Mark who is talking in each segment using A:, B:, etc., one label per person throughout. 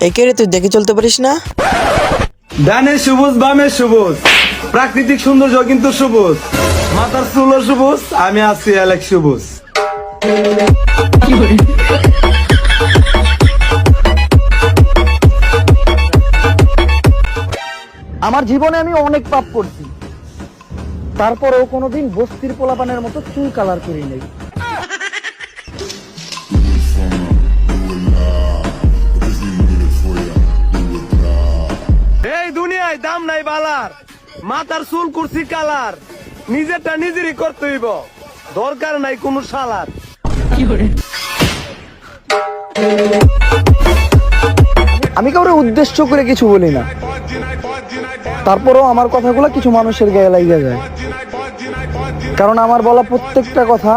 A: একে রে তুই দেখে চলতে পারিস না?
B: ডানে সবুজ বামে সবুজ, প্রাকৃতিক সৌন্দর্য কিন্তু সবুজ, মাথার চুলও সবুজ, আমি আছি অ্যালেক্স সবুজ।
C: আমার জীবনে আমি অনেক পাপ করছি, তারপরেও কোনোদিন বস্তির পোলাপানের মতো চুল কালার করি নাই।
B: এই দুনিয়ায় দাম নাই বালার, মাথার চুল করছি কালার, নিজেরটা নিজেরই করতে হইব, দরকার নাই কোনো শালার।
C: আমি কাউরে উদ্দেশ্য করে কিছু বলি না, তারপরেও আমার কথাগুলো কিছু মানুষের গায়ে লাগিয়ে যায়, কারণ আমার বলা প্রত্যেকটা কথা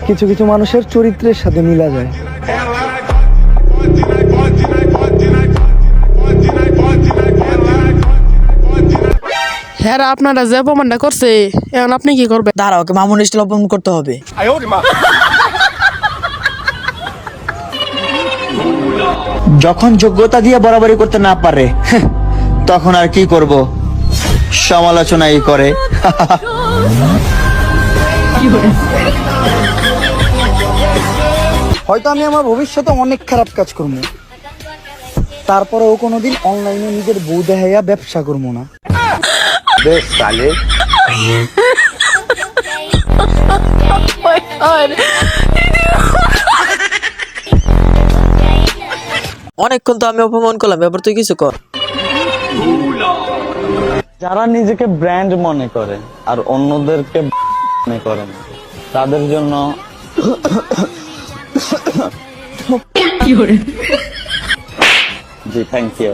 C: কিছু কিছু মানুষের চরিত্রের সাথে মিলা যায়।
D: হ্যাঁ আপনারা যে অপমানটা করছে এখন আপনি কি করবেন?
A: দাঁড়া, ওকে মামুন স্টাইল অপমান করতে হবে।
E: যখন যোগ্যতা দিয়ে বরাবরি করতে না পারে তখন আর কি করব, সমালোচনাই করে।
C: হয়তো আমি আমার ভবিষ্যতে অনেক খারাপ কাজ করবো, তারপরেও কোনোদিন অনলাইনে নিজের বউ দেখাইয়া ব্যবসা করবো না।
A: অনেকক্ষণ তো আমি অপমান করলাম, এবার তুই কিছু কর।
F: যারা নিজেকে ব্র্যান্ড মনে করে আর অন্যদেরকে মনে করে না, তাদের জন্য জি থ্যাংক ইউ।